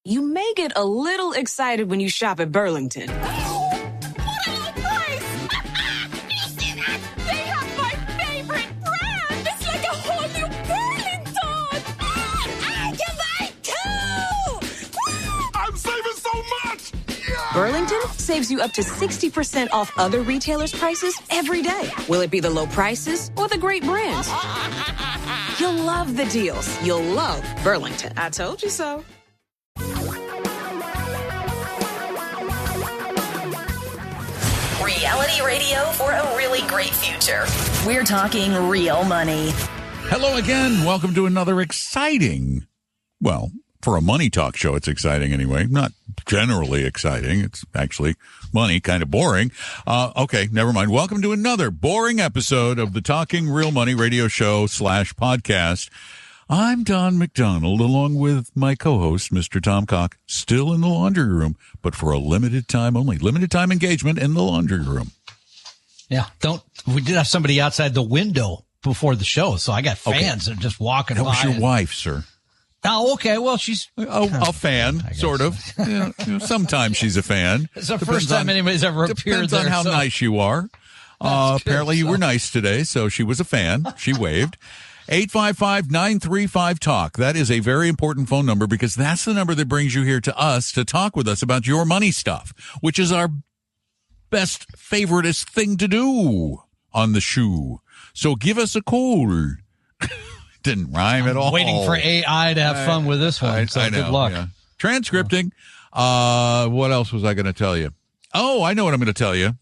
You may get a little excited when you shop at Burlington. What a low price! You see that? They have my favorite brand! It's like a whole new Burlington! I can buy two! Woo! I'm saving so much! Yeah! Burlington saves you up to 60% off other retailers' prices every day. Will it be the low prices or the great brands? You'll love the deals. You'll love Burlington. I told you so. Reality radio for a really great future. We're talking real money. Hello again. Welcome to another exciting, well, for a money talk show, it's exciting anyway. Not generally exciting. It's actually money, kind of boring. Okay, never mind. Welcome to another boring episode of the Talking Real Money radio show / podcast. I'm Don McDonald, along with my co-host, Mr. Tom Cock, still in the laundry room, but for a limited time only. Limited time engagement in the laundry room. Yeah, we did have somebody outside the window before the show, so I got fans that are just walking by. That was your wife, sir. Oh, okay. Well, she's a fan, sort of. You know, sometimes she's a fan. It's the first time anybody's ever appeared there. Depends on how nice you are. Apparently you were nice today, so she was a fan. She waved. 855-935-TALK. That is a very important phone number because that's the number that brings you here to us to talk with us about your money stuff, which is our best, favoriteest thing to do on the shoe. So give us a call. Didn't rhyme at all. Waiting for AI to have fun with this one. So good luck. Yeah. Transcripting. What else was I going to tell you? Oh, I know what I'm going to tell you.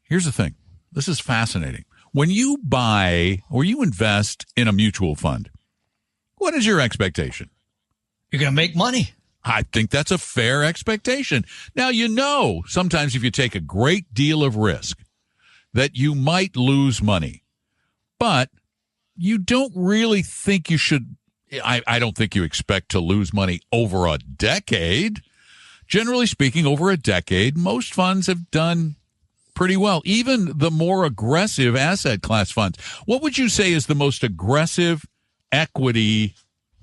Here's the thing. This is fascinating. When you buy or you invest in a mutual fund, what is your expectation? You're going to make money. I think that's a fair expectation. Now, sometimes if you take a great deal of risk that you might lose money, but you don't really think you should. I don't think you expect to lose money over a decade. Generally speaking, over a decade, most funds have done pretty well. Even the more aggressive asset class funds. What would you say is the most aggressive equity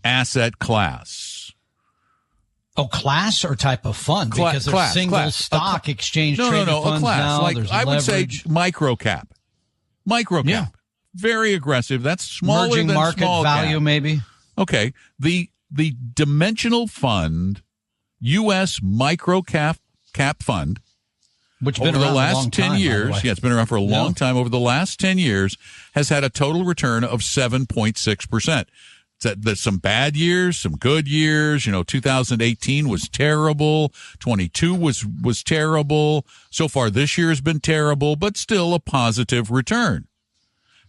asset class? Oh, class or type of fund? Because there's single stock exchange traded funds now. Like I would say micro cap. Yeah. Very aggressive. That's smaller Emerging than market small value, cap. maybe. Okay. The dimensional fund, U.S. micro cap fund, which has been over around the last a long 10 time, years, it's been around for a long time. Over the last 10 years, has had a total return of 7.6%. There's some bad years, some good years. 2018 was terrible. 22 was terrible. So far this year has been terrible, but still a positive return.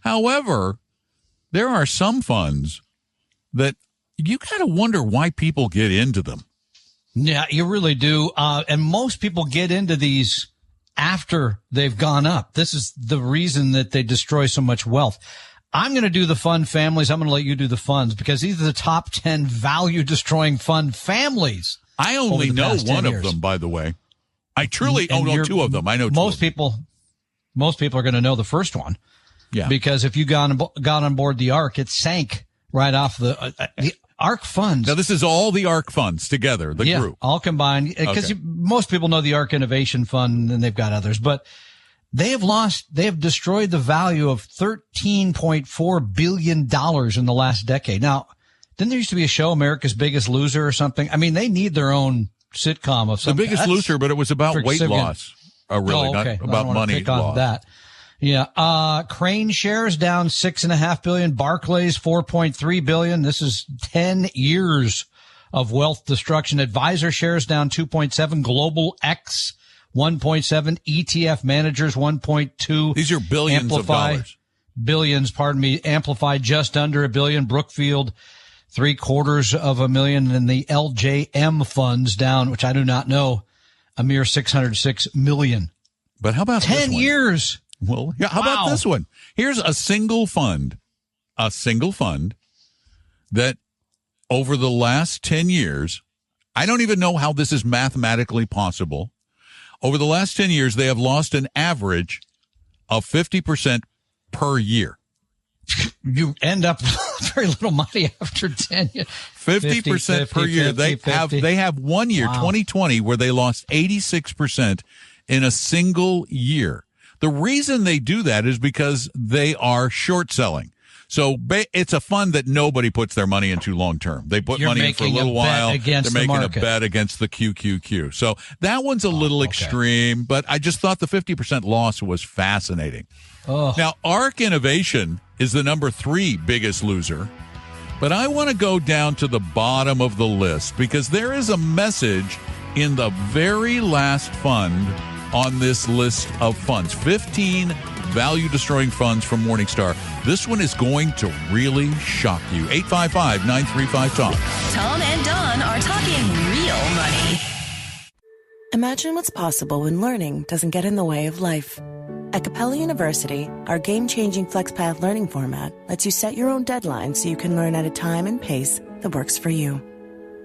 However, there are some funds that you kind of wonder why people get into them. Yeah, you really do. And most people get into these after they've gone up. This is the reason that they destroy so much wealth. I'm going to do the fund families. I'm going to let you do the funds because these are the top 10 value destroying fund families. I only know one of them, by the way. I truly know two of them. I know most people are going to know the first one. Yeah. Because if you got on board the ARC, it sank right off the ARC funds. Now, this is all the ARC funds together, the group. All combined. Because most people know the ARC Innovation Fund, and they've got others. But they have destroyed the value of $13.4 billion in the last decade. Now, didn't there used to be a show, America's Biggest Loser or something? I mean, they need their own sitcom of some The Biggest Loser, but it was about weight loss. Not about money loss. That. Yeah. Crane shares down $6.5 billion. Barclays, $4.3 billion. This is 10 years of wealth destruction. Advisor shares down 2.7. Global X, 1.7. ETF managers, 1.2. These are billions of dollars. Billions, pardon me. Amplify just under $1 billion. Brookfield, $750,000. And the LJM funds down, which I do not know, a mere $606 million. But how about 10 years? Well, yeah. How about this one? Here's a single fund that over the last 10 years, I don't even know how this is mathematically possible. Over the last 10 years, they have lost an average of 50% per year. you end up with very little money after 10 years. 50% per year. 50. They have 1 year, Wow. 2020, where they lost 86% in a single year. The reason they do that is because they are short selling. So it's a fund that nobody puts their money into long term. They put You're money in for a making a little bet while. against They're the making market. a bet against the QQQ. So that one's a little extreme, but I just thought the 50% loss was fascinating. Oh. Now, ARC Innovation is the number 3 biggest loser, but I want to go down to the bottom of the list because there is a message in the very last fund on this list of funds. 15 value-destroying funds from Morningstar. This one is going to really shock you. 855-935-TALK. Tom and Don are talking real money. Imagine what's possible when learning doesn't get in the way of life. At Capella University, our game-changing FlexPath learning format lets you set your own deadlines so you can learn at a time and pace that works for you.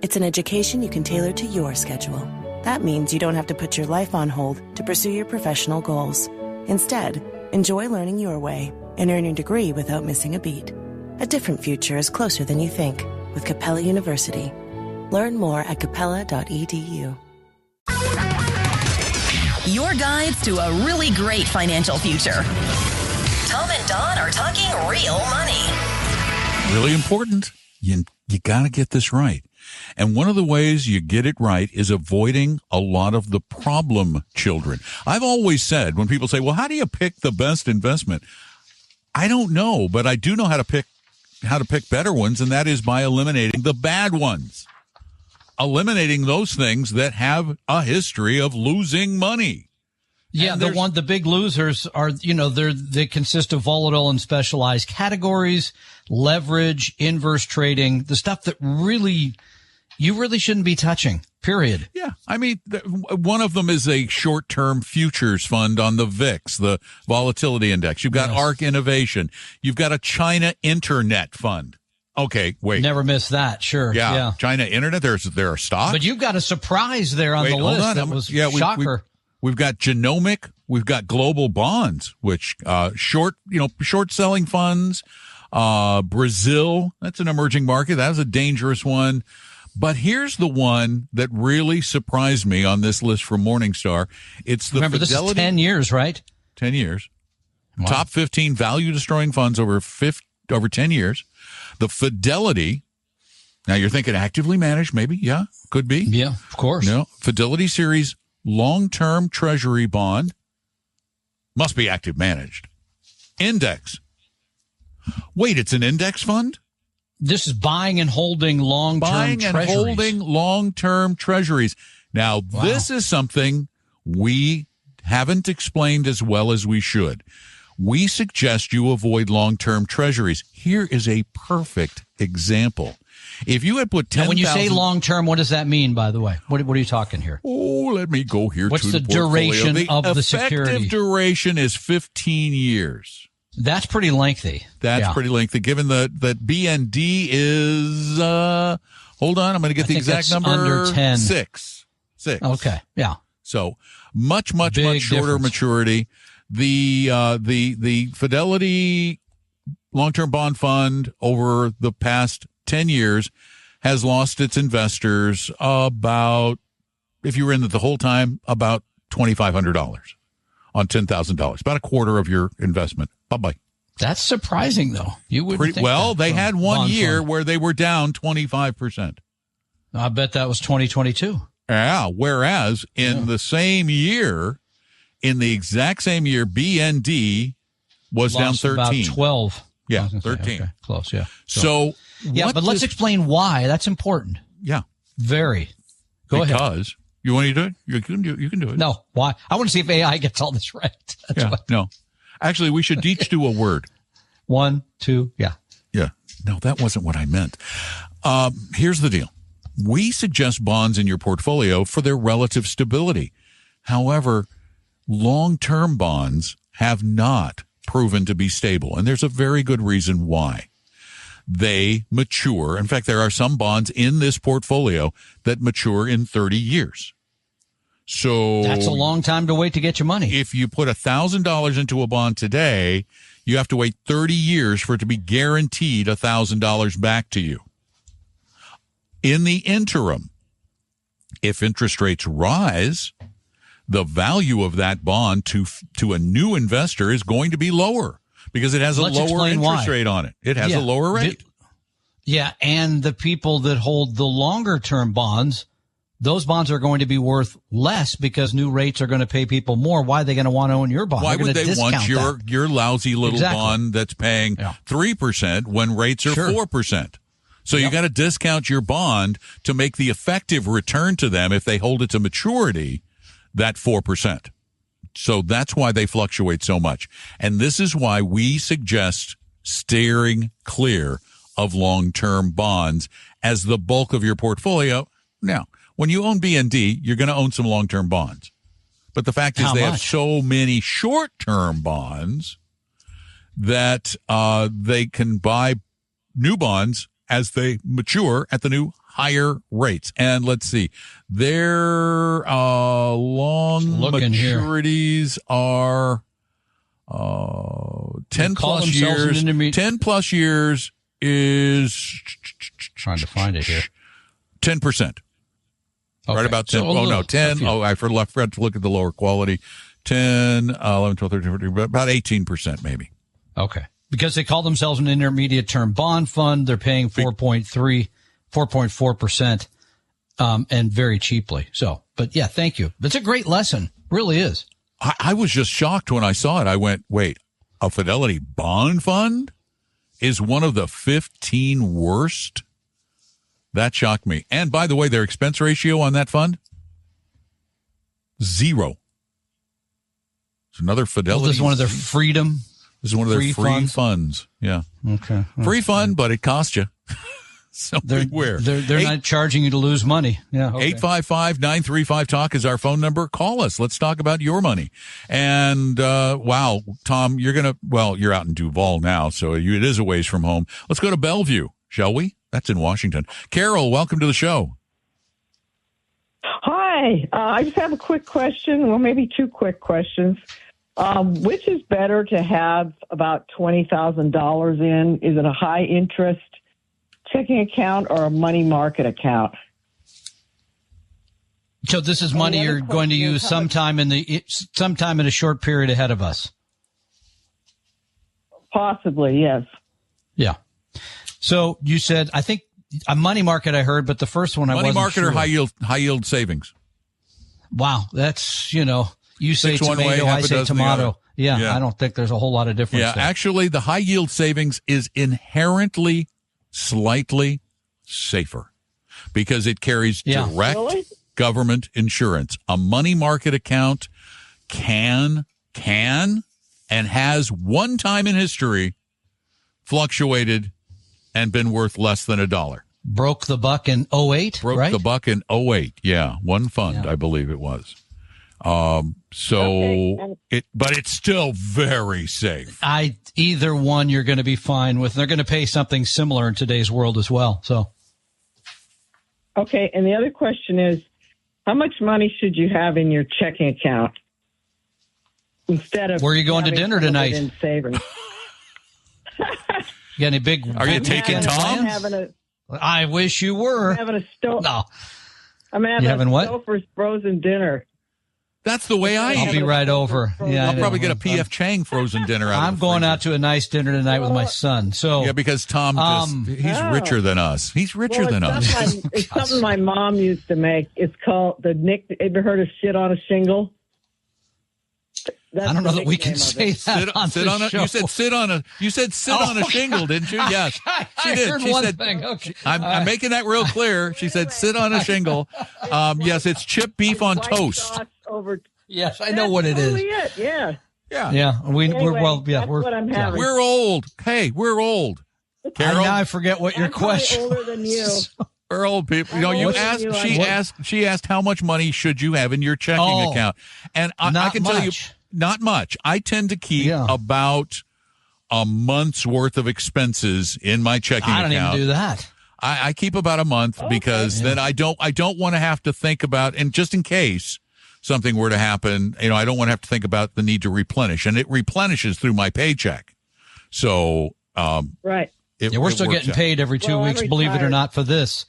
It's an education you can tailor to your schedule. That means you don't have to put your life on hold to pursue your professional goals. Instead, enjoy learning your way and earn your degree without missing a beat. A different future is closer than you think with Capella University. Learn more at capella.edu. Your guides to a really great financial future. Tom and Don are talking real money. Really important. You got to get this right. And one of the ways you get it right is avoiding a lot of the problem children. I've always said when people say, well, how do you pick the best investment? I don't know, but I do know how to pick better ones, and that is by eliminating the bad ones. Eliminating those things that have a history of losing money. Yeah, And the big losers are, they consist of volatile and specialized categories, leverage, inverse trading, the stuff that you really shouldn't be touching, period. Yeah. I mean, one of them is a short-term futures fund on the VIX, the volatility index. You've got ARC Innovation. You've got a China Internet fund. Okay, wait. Never miss that, sure. Yeah. China Internet, there are stocks. But you've got a surprise there on the hold list on. that was shocker. We've got genomic, we've got global bonds, which short selling funds. Brazil, that's an emerging market. That was a dangerous one. But here's the one that really surprised me on this list from Morningstar. It's the Remember, Fidelity. this is 10 years, right? 10 years. Wow. Top 15 value-destroying funds over 10 years. The Fidelity. Now, you're thinking actively managed, maybe? Yeah, could be. Yeah, of course. No, Fidelity Series long-term Treasury bond. Must be active managed. Index. Wait, it's an index fund? This is buying and holding long-term treasuries. Buying and holding long-term treasuries. Now, This is something we haven't explained as well as we should. We suggest you avoid long-term treasuries. Here is a perfect example. If you had put 10,000... Now, when you say long-term, what does that mean, by the way? What are you talking here? Oh, let me go here. What's to the duration portfolio. of the security? Effective duration is 15 years. That's pretty lengthy. That's pretty lengthy, given that BND is, hold on, I'm going to get the exact number. Under 10. Six. Okay, yeah. So much shorter difference. maturity. The Fidelity long-term bond fund over the past 10 years has lost its investors about, if you were in it the whole time, about $2,500 on $10,000, about a quarter of your investment. Bye-bye. That's surprising, though. You wouldn't think that they had one bond year fund. where they were down 25%. I bet that was 2022. Yeah, whereas in the same year, in the exact same year, BND was down Lost 13. About 12. Yeah, I was gonna say, 13. okay, close, yeah. So but let's explain why. That's important. Yeah. Very. Go ahead. Because you want to do it? You can do it. No, why? I want to see if AI gets all this right. That's why. No. Actually, we should each do a word. 1, 2, yeah. Yeah. No, that wasn't what I meant. Here's the deal. We suggest bonds in your portfolio for their relative stability. However, long-term bonds have not proven to be stable, and there's a very good reason why. They mature. In fact, there are some bonds in this portfolio that mature in 30 years. So that's a long time to wait to get your money. If you put $1,000 into a bond today, you have to wait 30 years for it to be guaranteed $1,000 back to you. In the interim, if interest rates rise, the value of that bond to a new investor is going to be lower because it has a lower interest rate on it. It has a lower rate. And the people that hold the longer term bonds, those bonds are going to be worth less because new rates are going to pay people more. Why are they going to want to own your bond? Why would they want your lousy little bond that's paying 3% when rates are 4%? So you got to discount your bond to make the effective return to them if they hold it to maturity, that 4%. So that's why they fluctuate so much. And this is why we suggest steering clear of long-term bonds as the bulk of your portfolio. Now, when you own BND, you're going to own some long-term bonds. But the fact is have so many short-term bonds that they can buy new bonds as they mature at the new higher rates. And let's see, their long maturities are 10 plus years. 10 plus years is trying to find it here. 10%. Okay. Right about 10. So 10. I forgot to look at the lower quality. 10, 11, 12, 13, 14, about 18% maybe. Okay. Because they call themselves an intermediate term bond fund. They're paying 4.4%, and very cheaply. So, but yeah, thank you. It's a great lesson. Really is. I was just shocked when I saw it. I went, wait, a Fidelity bond fund is one of the 15 worst? That shocked me. And by the way, their expense ratio on that fund, 0. It's another Fidelity. This is one of their freedom. This is one of their free funds. Yeah. Okay. Free fund, but it costs you. So beware. They're not charging you to lose money. Yeah. Okay. 855-935-TALK is our phone number. Call us. Let's talk about your money. And, wow, Tom, you're out in Duval now, so it is a ways from home. Let's go to Bellevue, shall we? That's in Washington. Carol, welcome to the show. Hi. I just have a quick question, well, maybe 2 quick questions. Which is better to have about $20,000 in? Is it a high interest checking account or a money market account? So this is money you're going to use sometime in a short period ahead of us. Possibly, yes. Yeah. So you said, I think a money market I heard, but the first one I wasn't sure. Money market or high yield savings? Wow. That's, you say tomato, I say tomato. Yeah, I don't think there's a whole lot of difference there. Actually, the high yield savings is inherently slightly safer because it carries direct government insurance. A money market account can and has one time in history fluctuated and been worth less than $1. Broke the buck in 2008, Broke the buck in 2008. Yeah, one fund, I believe it was. But it's still very safe. Either one you're going to be fine with. They're going to pay something similar in today's world as well. So. Okay. And the other question is, how much money should you have in your checking account instead of where are you going to dinner tonight? In savings? You got any big? Are you taking Tom? I wish you were. I'm having a stove. No. I'm having a Stouffer's frozen dinner. That's the way I eat. I'll be right over. Yeah, I'll probably get a P.F. Chang frozen dinner out I'm going out to a nice dinner tonight with my son. So yeah, because Tom he's richer than us. He's richer than us. It's something my mom used to make. It's called ever heard of shit on a shingle? I don't know that we can say that on the show. You said sit on a shingle, didn't you? Yes, she did. She said, thing. Okay. I'm making that real clear. She said sit on a shingle. Yes, it's chipped beef on toast. Yes, I know what it is. Yeah. We're what I'm having. We're old. Hey, we're old. Carol, I forget what your question. Older than you. We're old people. She asked how much money should you have in your checking account, and I can tell you, not much. I tend to keep about a month's worth of expenses in my checking account. I don't even do that. I keep about a month because then I don't want to have to think about, and just in case something were to happen, I don't want to have to think about the need to replenish, and it replenishes through my paycheck. So, right. We're still getting paid every 2 weeks, believe it or not, for this.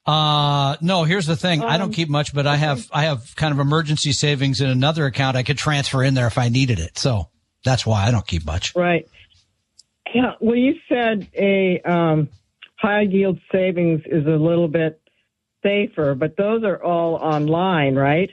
No, here's the thing. I don't keep much, but I have kind of emergency savings in another account I could transfer in there if I needed it. So that's why I don't keep much. Right. Yeah. Well, you said a high yield savings is a little bit safer, but those are all online, right?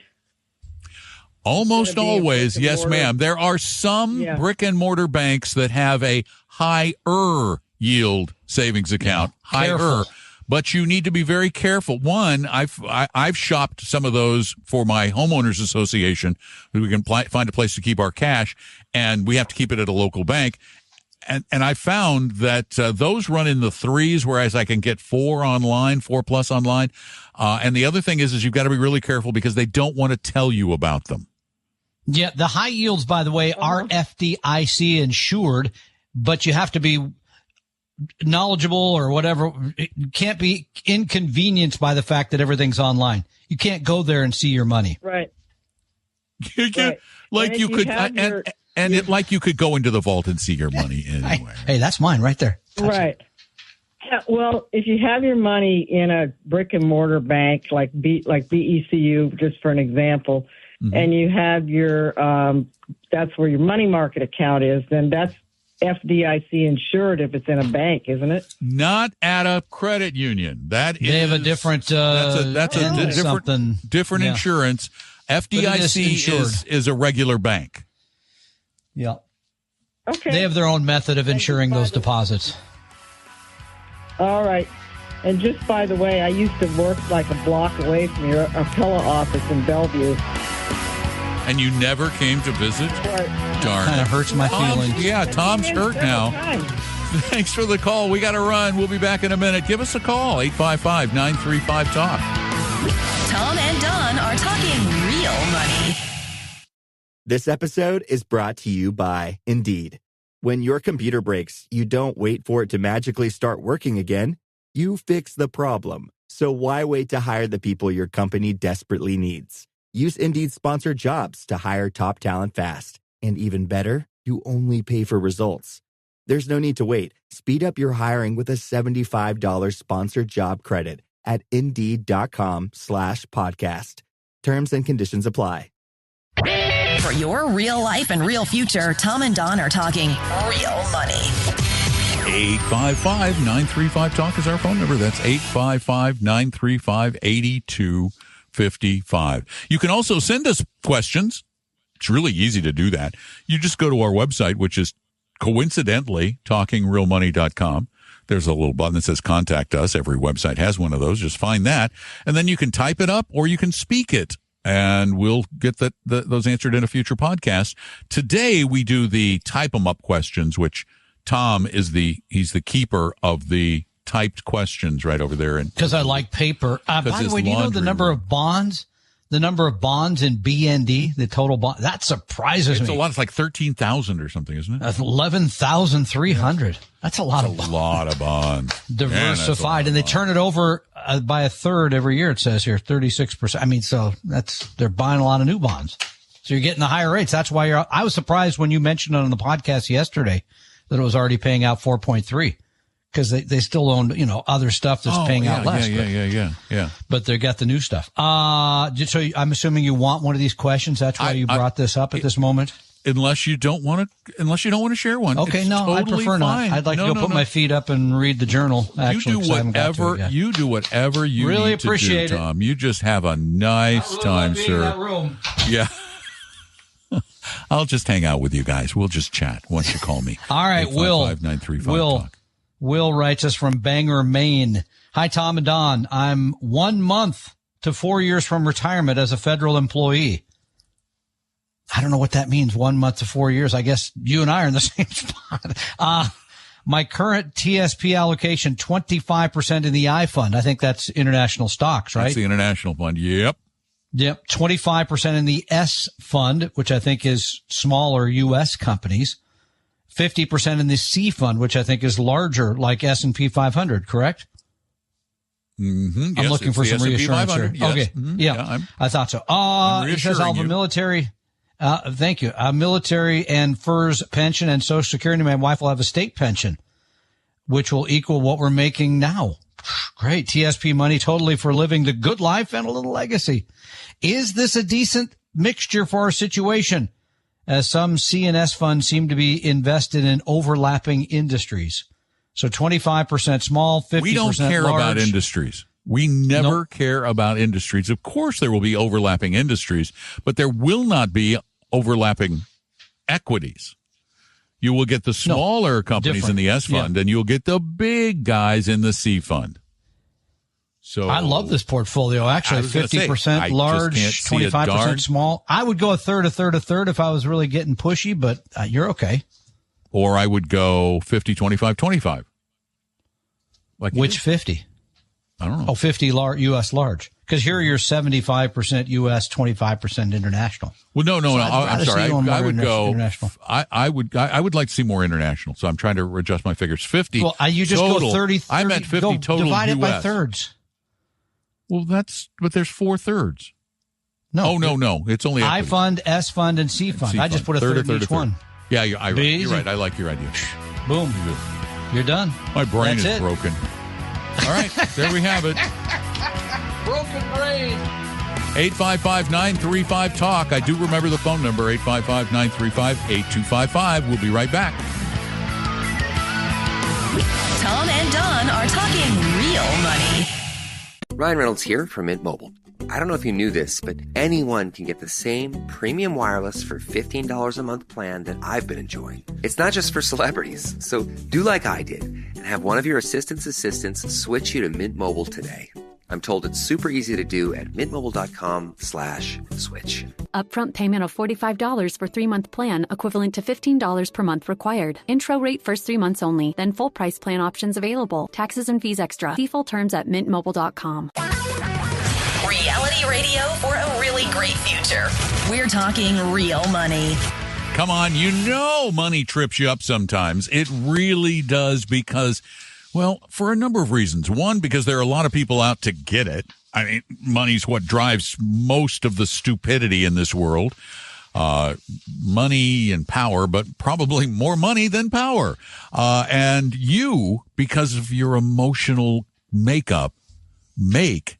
Almost always. Yes, ma'am. There are some brick and mortar banks that have a higher yield savings account. Higher. But you need to be very careful. One, I've shopped some of those for my homeowners association. We can find a place to keep our cash, and we have to keep it at a local bank. And I found that those run in the 3s, whereas I can get 4+ online. And the other thing is you've got to be really careful because they don't want to tell you about them. Yeah, the high yields, by the way, are FDIC insured, but you have to be knowledgeable or whatever. It can't be inconvenienced by the fact that everything's online. You can't go there and see your money. Right. You could go into the vault and see your money anyway. Hey, that's mine right there. Right. Yeah, well, if you have your money in a brick and mortar bank like BECU, just for an example, and you have your that's where your money market account is, then that's FDIC insured if it's in a bank, isn't it? Not at a credit union. They have a different that's a different insurance. FDIC is a regular bank. Yeah. Okay. They have their own method of insuring those deposits. All right. And just by the way, I used to work like a block away from your appellate office in Bellevue. And you never came to visit? Darn. Kind of hurts my feelings. Yeah, Tom's hurt now. Thanks for the call. We got to run. We'll be back in a minute. Give us a call, 855-935-TALK. Tom and Don are talking real money. This episode is brought to you by Indeed. When your computer breaks, you don't wait for it to magically start working again. You fix the problem. So why wait to hire the people your company desperately needs? Use Indeed's sponsored jobs to hire top talent fast. And even better, you only pay for results. There's no need to wait. Speed up your hiring with a $75 sponsored job credit at Indeed.com/podcast. Terms and conditions apply. For your real life and real future, Tom and Don are talking real money. 855-935-TALK is our phone number. That's 855-935-8255. You can also send us questions. It's really easy to do that. You just go to our website, which is coincidentally talkingrealmoney.com. There's a little button that says contact us. Every website has one of those. Just find that. And then you can type it up or you can speak it. And we'll get those answered in a future podcast. Today we do the type them up questions, which Tom is he's the keeper of the typed questions right over there. Because I like paper. By the way, do you know the number of bonds? The number of bonds in BND, the total bond, that surprises me. It's a lot. It's like 13,000 or something, isn't it? That's 11,300. That's a lot of bonds. A lot of bonds. Diversified. And they turn it over by a third every year, it says here, 36%. I mean, so they're buying a lot of new bonds. So you're getting the higher rates. That's why I was surprised when you mentioned it on the podcast yesterday that it was already paying out 4.3. Because they still own, other stuff that's paying out less. Yeah. But they got the new stuff. So I'm assuming you want one of these questions. That's why you brought this up at this moment. Unless you don't want to share one. Okay, it's no, totally I prefer fine. not. I'd like to go put my feet up and read the journal. Actually, you do whatever you really need appreciate to do, Tom. You just have a nice time, sir. In that room. Yeah. I'll just hang out with you guys. We'll just chat once you call me. All right, Will writes us from Bangor, Maine. Hi, Tom and Don. I'm 1 month to 4 years from retirement as a federal employee. I don't know what that means, 1 month to 4 years. I guess you and I are in the same spot. My current TSP allocation, 25% in the I fund. I think that's international stocks, right? That's the international fund. Yep. 25% in the S fund, which I think is smaller U.S. companies. 50% in the C fund, which I think is larger, like S&P 500, correct? Mm-hmm. I'm looking for some reassurance here. Yes. Okay. Mm-hmm. Yeah, I thought so. It says I'll have a military. Thank you. A military and FERS pension and Social Security. My wife will have a state pension, which will equal what we're making now. Great. TSP money totally for living the good life and a little legacy. Is this a decent mixture for our situation? As some C&S funds seem to be invested in overlapping industries. So 25% small, 50% large. We don't care about industries. We never care about industries. Of course, there will be overlapping industries, but there will not be overlapping equities. You will get the smaller companies in the S fund, and you'll get the big guys in the C fund. So I love this portfolio. Actually, 50% large, 25% small. I would go a third if I was really getting pushy, but you're okay. Or I would go 50, 25, 25. Which 50? I don't know. Oh, 50 U.S. large. Because here you're 75% U.S., 25% international. Well, no. I'm sorry. I would go. International. I would like to see more international. So I'm trying to adjust my figures. 50. Well, you just total. go 30. I meant 50 total. Divide it US. by thirds. Well, but there's 4 thirds. No. Oh, no. It's only I fund, S fund, and C fund. I just put a third in each one. Yeah, you're right. I like your idea. Boom. You're done. My brain is broken. All right, there we have it. Broken brain. 855-935-TALK. I do remember the phone number, 855-935-8255. We'll be right back. Tom and Don are talking real money. Ryan Reynolds here from Mint Mobile. I don't know if you knew this, but anyone can get the same premium wireless for $15 a month plan that I've been enjoying. It's not just for celebrities. So do like I did and have one of your assistants switch you to Mint Mobile today. I'm told it's super easy to do at mintmobile.com/switch. Upfront payment of $45 for 3-month plan, equivalent to $15 per month required. Intro rate first 3 months only, then full price plan options available. Taxes and fees extra. See full terms at mintmobile.com. Reality radio for a really great future. We're talking real money. Come on, money trips you up sometimes. It really does because, well, for a number of reasons. One, because there are a lot of people out to get it. I mean, money's what drives most of the stupidity in this world. Money and power, but probably more money than power. And you, because of your emotional makeup, make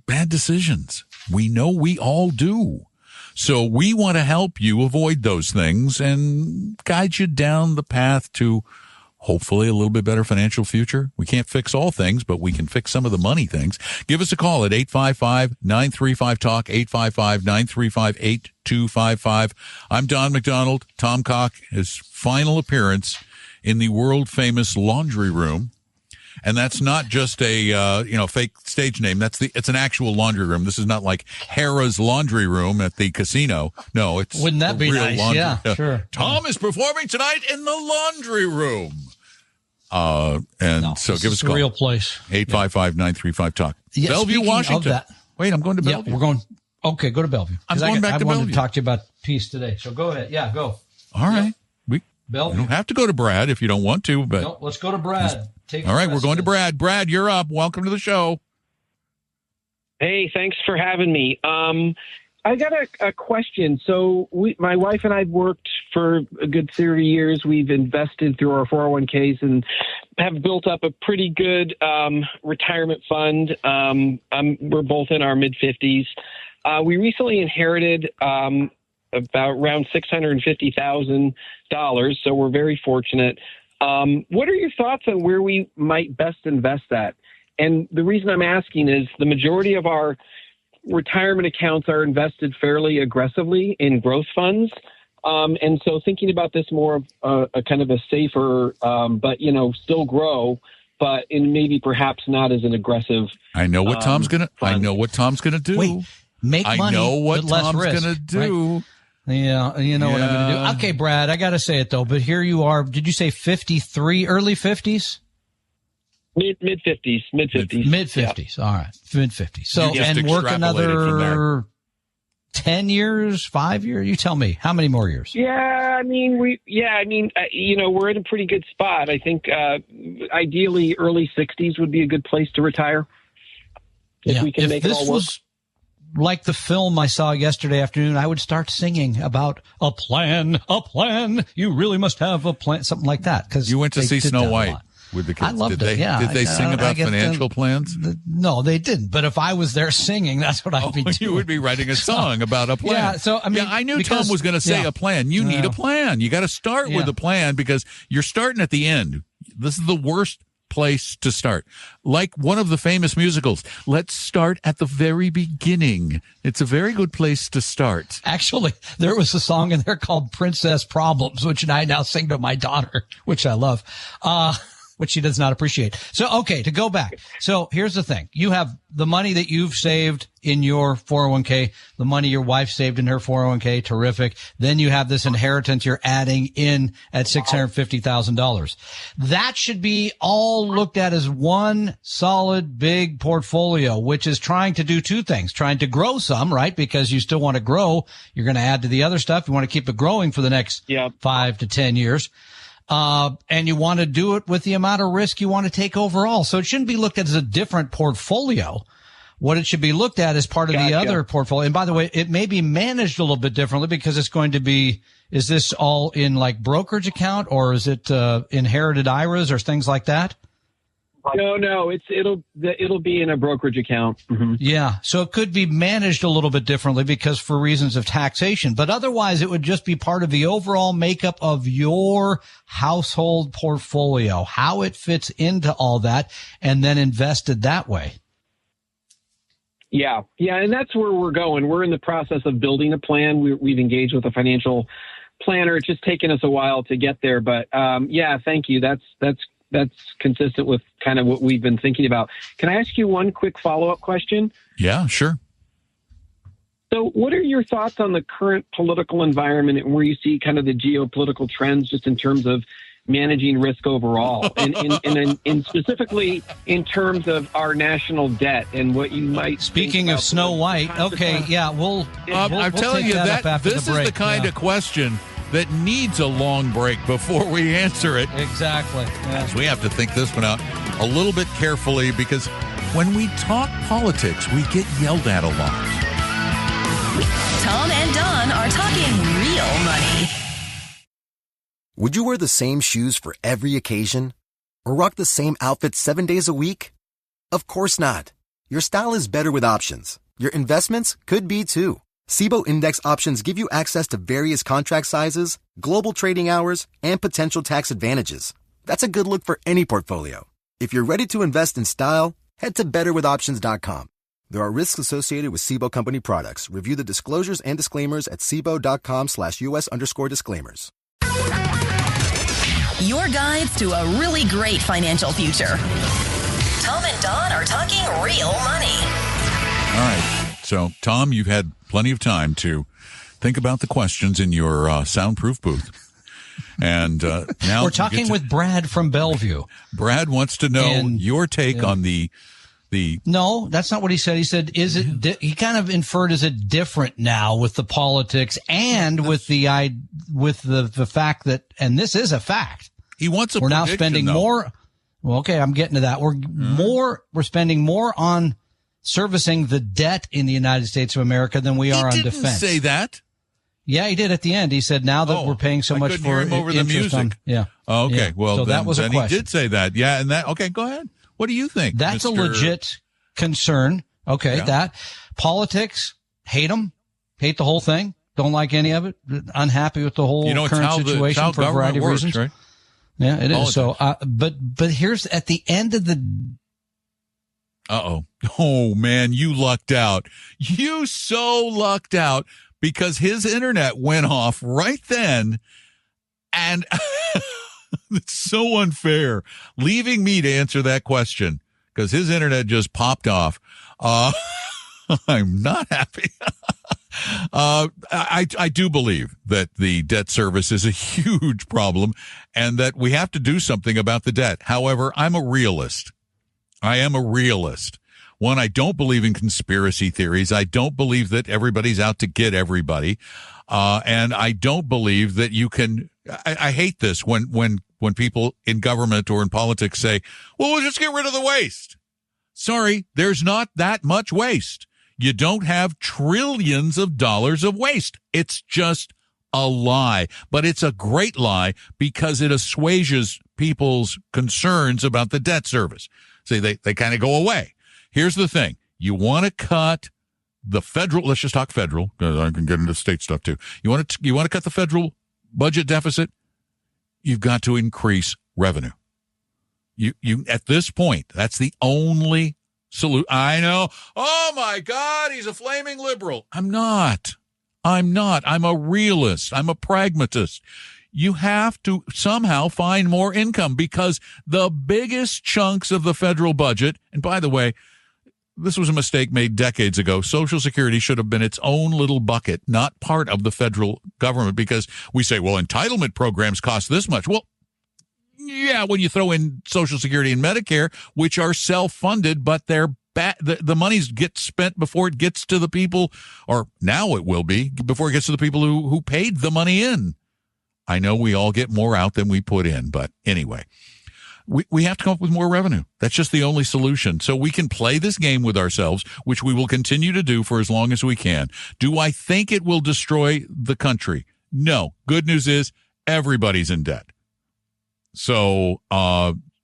bad decisions. We know we all do. So we want to help you avoid those things and guide you down the path to hopefully a little bit better financial future. We can't fix all things, but we can fix some of the money things. Give us a call at 855-935-TALK, 855-935-8255. I'm Don McDonald. Tom Cock, his final appearance in the world-famous laundry room. And that's not just a fake stage name. It's an actual laundry room. This is not like Harrah's laundry room at the casino. No, it's wouldn't that be real nice? laundry. Yeah, sure. Tom is performing tonight in the laundry room. So give us a call. Real place. 855-935-TALK. Yeah, Bellevue, Washington. Wait, I'm going to Bellevue. Yeah, we're going. Okay, go to Bellevue. I'm going back to Bellevue. I wanted to talk to you about peace today. So go ahead. Yeah, go. All right. Bellevue. You don't have to go to Brad if you don't want to, but no, let's go to Brad. All right, we're going to Brad. Brad, you're up. Welcome to the show. Hey, thanks for having me. I got a question. So my wife and I have worked for a good 30 years. We've invested through our 401ks and have built up a pretty good retirement fund. We're both in our mid-50s. We recently inherited about around $650,000, so we're very fortunate. What are your thoughts on where we might best invest that? And the reason I'm asking is the majority of our retirement accounts are invested fairly aggressively in growth funds. And so thinking about this more of a kind of a safer, but, still grow, but in maybe perhaps not as an aggressive. I know what Tom's going to do. Wait, make money. I know what Tom's going to do. Right? Yeah, you know what I'm going to do. Okay, Brad, I got to say it, though, but here you are. Did you say 53, early 50s? Mid-50s. Mid-50s, yeah. All right, mid-50s. So, and work another 10 years, 5 years? You tell me. How many more years? We're in a pretty good spot. I think ideally early 60s would be a good place to retire. if we can make it all work. If this was like the film I saw yesterday afternoon, I would start singing about a plan. You really must have a plan, something like that. Because you went to see Snow White with the kids. I loved it. Yeah. Did they sing about financial plans? No, they didn't. But if I was there singing, that's what I'd be doing. You would be writing a song about a plan. Yeah. So I knew Tom was going to say a plan. You need a plan. You got to start with a plan because you're starting at the end. This is the worst place to start. Like one of the famous musicals, let's start at the very beginning. It's a very good place to start. Actually, there was a song in there called Princess Problems, which I now sing to my daughter, which I love, which she does not appreciate. So, okay, to go back. So here's the thing. You have the money that you've saved in your 401k, the money your wife saved in her 401k. Terrific. Then you have this inheritance you're adding in at $650,000. That should be all looked at as one solid big portfolio, which is trying to do two things, trying to grow some, right? Because you still want to grow. You're going to add to the other stuff. You want to keep it growing for the next 5 to 10 years. And you want to do it with the amount of risk you want to take overall. So it shouldn't be looked at as a different portfolio. What it should be looked at as part of the other portfolio. And by the way, it may be managed a little bit differently because it's going to be, is this all in like brokerage account or is it, inherited IRAs or things like that? No, it'll be in a brokerage account. Mm-hmm. Yeah. So it could be managed a little bit differently because for reasons of taxation, but otherwise it would just be part of the overall makeup of your household portfolio, how it fits into all that and then invested that way. Yeah. And that's where we're going. We're in the process of building a plan. We've engaged with a financial planner. It's just taken us a while to get there, but, thank you. That's consistent with kind of what we've been thinking about. Can I ask you one quick follow-up question? Yeah, sure. So what are your thoughts on the current political environment and where you see kind of the geopolitical trends just in terms of managing risk overall and specifically in terms of our national debt and what you might Speaking of Snow White, okay, yeah, I'm telling you that this is the kind of question that needs a long break before we answer it. Exactly. Yeah. So we have to think this one out a little bit carefully because when we talk politics, we get yelled at a lot. Tom and Don are talking real money. Would you wear the same shoes for every occasion? Or rock the same outfit 7 days a week? Of course not. Your style is better with options. Your investments could be too. SIBO Index options give you access to various contract sizes, global trading hours, and potential tax advantages. That's a good look for any portfolio. If you're ready to invest in style, head to betterwithoptions.com. There are risks associated with SIBO company products. Review the disclosures and disclaimers at SIBO.com/US_disclaimers. Your guides to a really great financial future. Tom and Don are talking real money. All right. So, Tom, you've had plenty of time to think about the questions in your soundproof booth. And now we're talking with Brad from Bellevue. Brad wants to know your take on the. No, that's not what he said. He said, is it, he kind of inferred, is it different now with the politics and with the fact that, and this is a fact. He wants a We're now spending more. Well, okay, I'm getting to that. We're spending more on servicing the debt in the United States of America than we are on defense. He didn't say that. Yeah, he did at the end. He said, now that we're paying so much for him over the music. Yeah. Oh, okay. Yeah. Well, so that was a question. He did say that. Yeah. And okay, go ahead. What do you think? That's a legit concern. Okay. Yeah. That politics, hate them, hate the whole thing. Don't like any of it. Unhappy with the whole current situation for a variety of reasons. Right? Yeah, it is. So, but here's at the end of the. Oh man, you lucked out. You so lucked out because his internet went off right then. And it's so unfair leaving me to answer that question because his internet just popped off. I'm not happy. I do believe that the debt service is a huge problem and that we have to do something about the debt. However, I'm a realist. I am a realist. One, I don't believe in conspiracy theories. I don't believe that everybody's out to get everybody. And I don't believe that you can, I hate this when people in government or in politics say, well, we'll just get rid of the waste. Sorry, there's not that much waste. You don't have trillions of dollars of waste. It's just a lie. But it's a great lie because it assuages people's concerns about the debt service. See, they kind of go away. Here's the thing. You want to cut the federal, let's just talk federal, because I can get into state stuff too. You want to cut the federal budget deficit? You've got to increase revenue. You at this point, that's the only solution. I know. Oh my God, he's a flaming liberal. I'm not. I'm a realist. I'm a pragmatist. You have to somehow find more income because the biggest chunks of the federal budget, and by the way, this was a mistake made decades ago. Social Security should have been its own little bucket, not part of the federal government, because we say, well, entitlement programs cost this much. Well, yeah, when you throw in Social Security and Medicare, which are self-funded, but they're the monies get spent before it gets to the people, or now it will be, before it gets to the people who paid the money in. I know we all get more out than we put in, but anyway, we have to come up with more revenue. That's just the only solution. So we can play this game with ourselves, which we will continue to do for as long as we can. Do I think it will destroy the country? No. Good news is everybody's in debt. So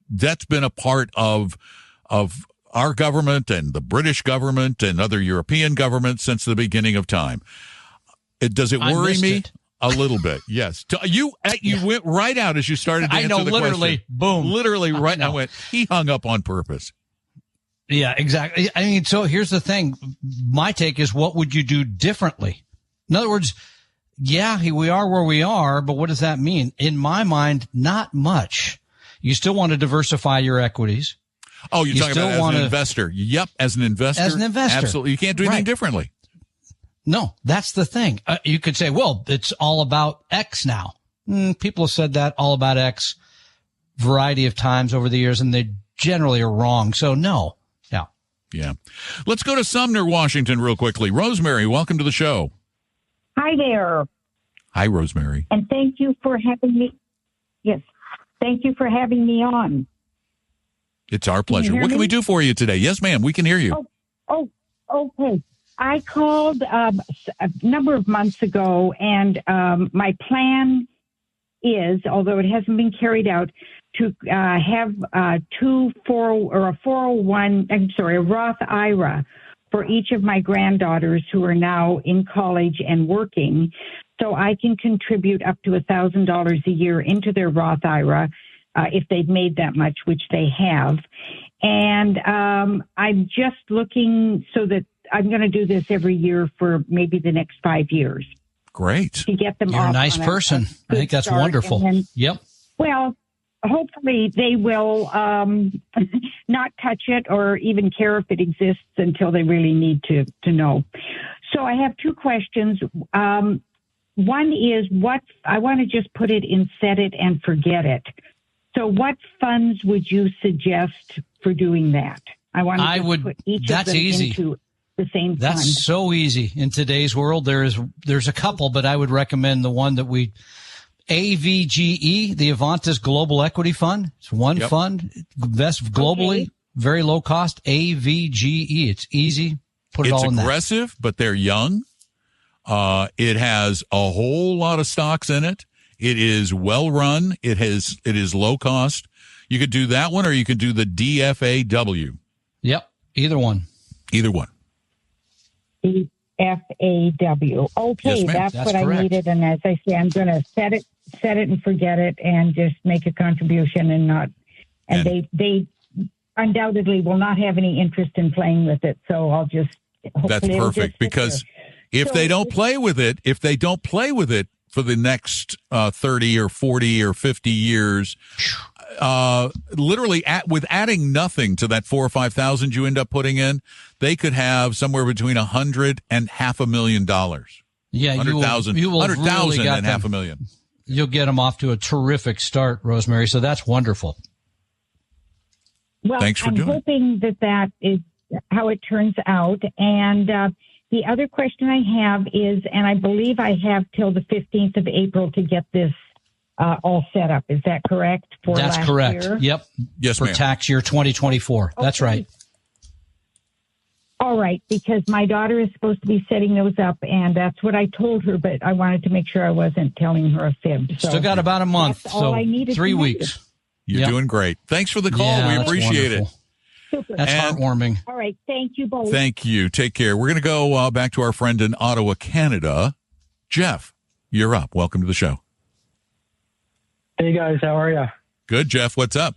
that's been a part of our government and the British government and other European governments since the beginning of time. Does it worry me? A little bit, yes. You went right out as you started to answer the question. I know, literally, boom. Literally, right now. I went, he hung up on purpose. Yeah, exactly. I mean, so here's the thing. My take is, what would you do differently? In other words, yeah, we are where we are, but what does that mean? In my mind, not much. You still want to diversify your equities. Oh, you're talking about as an investor. Yep, as an investor. As an investor. Absolutely. You can't do anything differently. No, that's the thing. You could say, well, it's all about X now. People have said that, all about X, variety of times over the years, and they generally are wrong. So no. Yeah. Let's go to Sumner, Washington real quickly. Rosemary, welcome to the show. Hi there. Hi, Rosemary. And thank you for having me. Yes. Thank you for having me on. It's our pleasure. What can we do for you today? Yes, ma'am. We can hear you. Oh, okay. I called a number of months ago, and my plan is, although it hasn't been carried out, to have a Roth IRA for each of my granddaughters who are now in college and working, so I can contribute up to $1,000 a year into their Roth IRA if they've made that much, which they have. And I'm just looking so that I'm going to do this every year for maybe the next 5 years. Great. To get them You're off a nice person. I think that's wonderful. Then, yep. Well, hopefully they will not touch it or even care if it exists until they really need to know. So I have two questions. One is what I want to just put it in set it and forget it. So what funds would you suggest for doing that? I would put each of them into the same That's fund. so easy in today's world. There's a couple, but I would recommend the one that AVGE, the Avantis Global Equity Fund. It's one fund, invests globally, very low cost. AVGE. It's easy. Put it all in that. It's aggressive, but they're young. It has a whole lot of stocks in it. It is well run. It is low cost. You could do that one, or you could do the DFAW. Yep, either one. Either one. DFAW. Okay, yes, that's what correct. I needed. And as I say, I'm going to set it and forget it, and just make a contribution and not. And they undoubtedly will not have any interest in playing with it. So I'll just. That's perfect, because if they don't play with it, for the next 30 or 40 or 50 years, literally with adding nothing to that 4,000 or 5,000 you end up putting in, they could have somewhere between $100,000 and $500,000. Yeah, 100,000 you will and really $500,000. You'll get them off to a terrific start, Rosemary. So that's wonderful. Well, thanks for I'm hoping that is how it turns out. And the other question I have is, and I believe I have till the 15th of April to get this all set up. Is that correct? That's correct. Year? Yep. Yes, for ma'am. tax year 2024. Okay. That's right. All right, because my daughter is supposed to be setting those up, and that's what I told her, but I wanted to make sure I wasn't telling her a fib. So still got about a month, that's all so I needed 3 to know. weeks. You're doing great. Thanks for the call. We appreciate it. Super. That's heartwarming. All right, thank you both. Thank you. Take care. We're going to go back to our friend in Ottawa, Canada. Jeff, you're up. Welcome to the show. Hey, guys. How are you? Good, Jeff. What's up?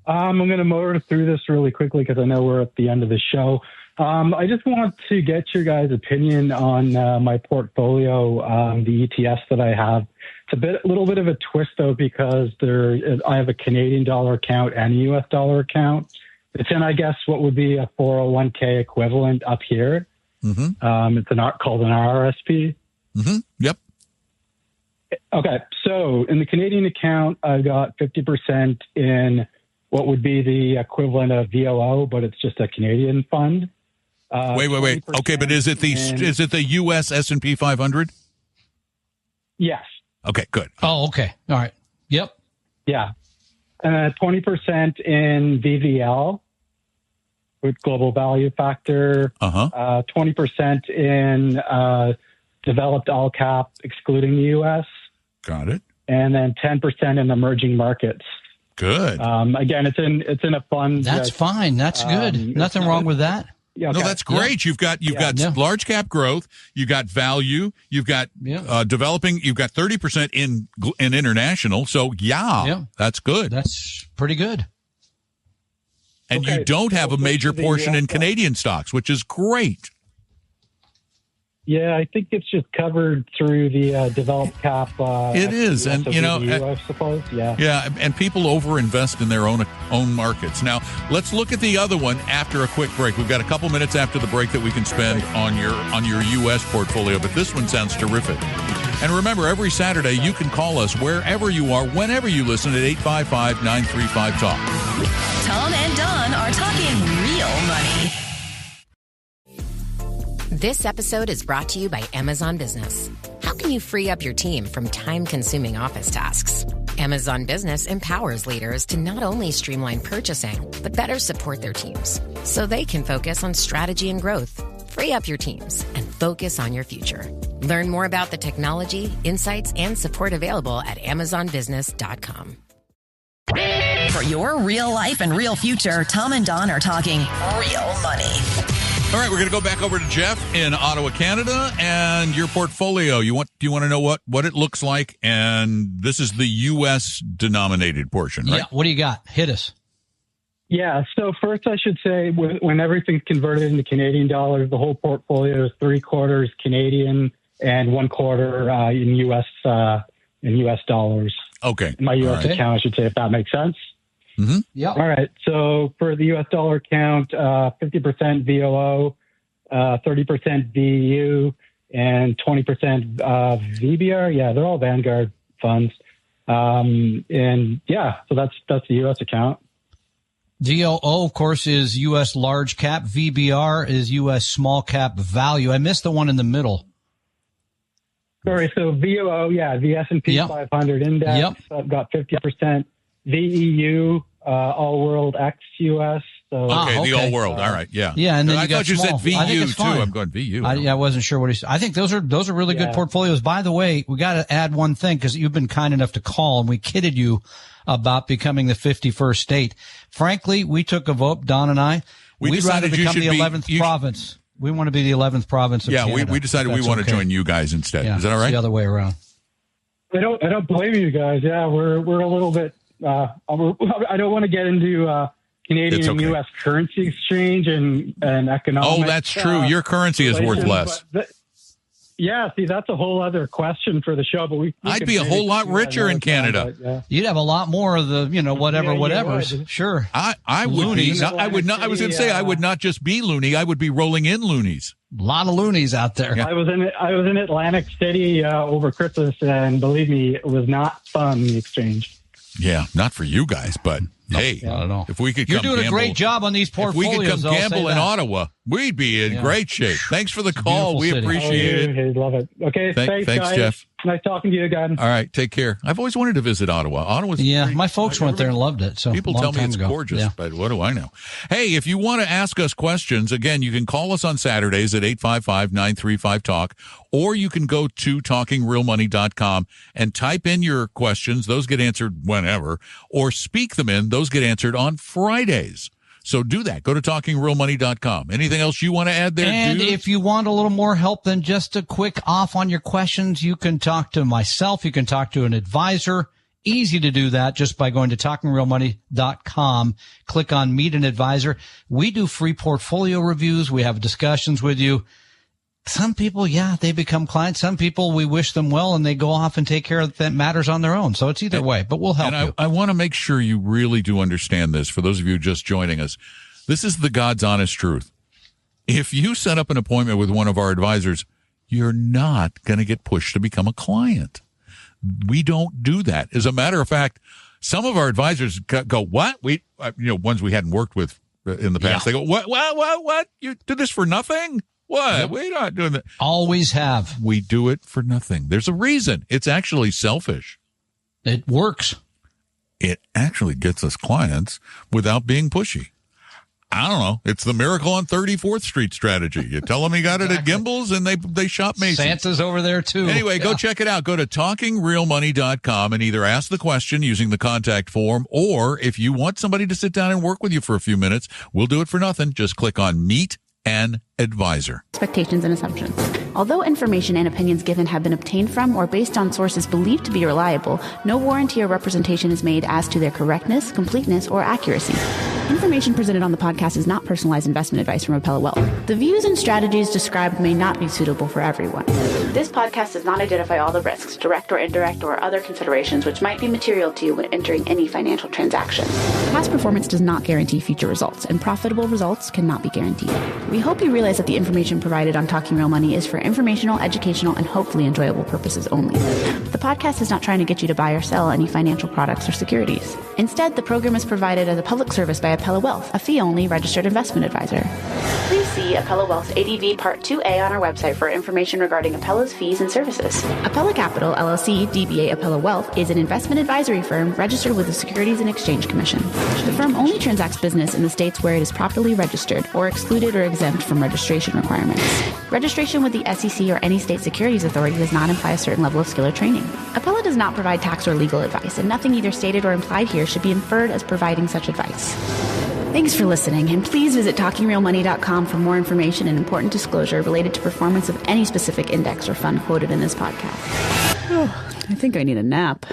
I'm going to motor through this really quickly because I know we're at the end of the show. I just want to get your guys' opinion on my portfolio, the ETFs that I have. It's a little bit of a twist, though, because I have a Canadian dollar account and a U.S. dollar account. It's in, I guess, what would be a 401k equivalent up here. Mm-hmm. It's called an RRSP. Mm-hmm. Yep. Okay. So in the Canadian account, I've got 50% in what would be the equivalent of VOO, but it's just a Canadian fund. Wait. Okay, but is it the U.S. S&P 500? Yes. Okay, good. Oh, okay. All right. Yep. Yeah. 20% in VVL with global value factor. 20% in developed all cap, excluding the U.S. Got it. And then 10% in emerging markets. Good. Again, it's in a fund. That's fine. That's good. Nothing wrong with that. Yeah, No, that's great. Yeah. You've got large cap growth. You've got value. You've got developing. You've got 30% in international. So that's good. That's pretty good. And you don't have a major portion in Canadian stocks, which is great. Yeah, I think it's just covered through the developed cap. It is, and I suppose. Yeah, and people overinvest in their own markets. Now, let's look at the other one after a quick break. We've got a couple minutes after the break that we can spend on your U.S. portfolio, but this one sounds terrific. And remember, every Saturday you can call us wherever you are, whenever you listen at 855-935-TALK. Tom and Don are talking real money. This episode is brought to you by Amazon Business. How can you free up your team from time-consuming office tasks? Amazon Business empowers leaders to not only streamline purchasing, but better support their teams so they can focus on strategy and growth. Free up your teams and focus on your future. Learn more about the technology, insights, and support available at AmazonBusiness.com. For your real life and real future, Tom and Don are talking real money. All right, we're going to go back over to Jeff in Ottawa, Canada, and your portfolio. Do you want to know what it looks like? And this is the U.S. denominated portion, right? Yeah. What do you got? Hit us. Yeah. So first, I should say when everything's converted into Canadian dollars, the whole portfolio is 3/4 Canadian and 1/4 in U.S. dollars. Okay. My U.S. account, I should say, if that makes sense. Mm-hmm. Yeah. All right. So for the U.S. dollar account, 50% VOO, 30% VU, and 20% VBR. Yeah, they're all Vanguard funds. So that's the U.S. account. VOO, of course, is U.S. large cap. VBR is U.S. small cap value. I missed the one in the middle. Sorry. So VOO, the S&P 500 index. Yep. I've got 50%. VEU, all world ex US. So, the all world. All right. Yeah. Yeah. And then I thought you said VU too. Fine. I'm going VU. I wasn't sure what he said. I think those are really good portfolios. By the way, we got to add one thing because you've been kind enough to call and we kidded you about becoming the 51st state. Frankly, we took a vote, Don and I. We'd rather become the 11th province. We want to be the 11th province of Canada. We decided we want to join you guys instead. Is that all right? It's the other way around. I don't blame you guys. Yeah, we're a little bit. I don't want to get into Canadian and U.S. currency exchange and economic. Oh, that's true. Your currency is worth less. See, that's a whole other question for the show. But I'd be a whole lot richer in Canada. You'd have a lot more of the, whatever. Sure. I would be. I would not. I was going to say I would not just be loony. I would be rolling in loonies. A lot of loonies out there. Yeah. I was in Atlantic City over Christmas, and believe me, it was not fun, the exchange. Yeah, not for you guys, but hey, I don't know. If we could, you're doing a great job on these portfolios. If we could come gamble in Ottawa, we'd be in great shape. Thanks for the call. We appreciate it. Love it. Okay, thanks, Jeff. Nice talking to you again. All right, take care. I've always wanted to visit Ottawa. Ottawa's my folks went there and loved it. So people tell me it's gorgeous, but what do I know? Hey, if you want to ask us questions, again, you can call us on Saturdays at 855-935-TALK, or you can go to talkingrealmoney.com and type in your questions. Those get answered whenever, or speak them in. Those get answered on Fridays. So do that. Go to talkingrealmoney.com. Anything else you want to add there, And dude? if you want a little more help than just a quick off on your questions, you can talk to myself. You can talk to an advisor. Easy to do that just by going to talkingrealmoney.com. Click on Meet an Advisor. We do free portfolio reviews. We have discussions with you. Some people, they become clients. Some people, we wish them well, and they go off and take care of that matters on their own. So it's either way, but we'll help you. I want to make sure you really do understand this. For those of you just joining us, this is the God's honest truth. If you set up an appointment with one of our advisors, you're not going to get pushed to become a client. We don't do that. As a matter of fact, some of our advisors go, what? Ones we hadn't worked with in the past, they go, what? You did this for nothing? What? Yep. We're not doing that. Always have. We do it for nothing. There's a reason. It's actually selfish. It works. It actually gets us clients without being pushy. I don't know. It's the Miracle on 34th Street strategy. You tell them you got it at Gimbel's and they shop Macy's. Santa's over there too. Anyway, go check it out. Go to talkingrealmoney.com and either ask the question using the contact form, or if you want somebody to sit down and work with you for a few minutes, we'll do it for nothing. Just click on Meet an Advisor. Expectations and assumptions. Although information and opinions given have been obtained from or based on sources believed to be reliable, no warranty or representation is made as to their correctness, completeness, or accuracy. Information presented on the podcast is not personalized investment advice from Appella Wealth. The views and strategies described may not be suitable for everyone. This podcast does not identify all the risks, direct or indirect, or other considerations which might be material to you when entering any financial transaction. Past performance does not guarantee future results, and profitable results cannot be guaranteed. We hope you realize that the information provided on Talking Real Money is for informational, educational, and hopefully enjoyable purposes only. The podcast is not trying to get you to buy or sell any financial products or securities. Instead, the program is provided as a public service by Appella Wealth, a fee-only registered investment advisor. Please see Appella Wealth's ADV Part 2A on our website for information regarding Appella's fees and services. Appella Capital, LLC, DBA Appella Wealth, is an investment advisory firm registered with the Securities and Exchange Commission. The firm only transacts business in the states where it is properly registered or excluded or exempt from registration requirements. Registration with the SEC or any state securities authority does not imply a certain level of skill or training. Appella does not provide tax or legal advice, and nothing either stated or implied here should be inferred as providing such advice. Thanks for listening, and please visit TalkingRealMoney.com for more information and important disclosure related to performance of any specific index or fund quoted in this podcast. I think I need a nap.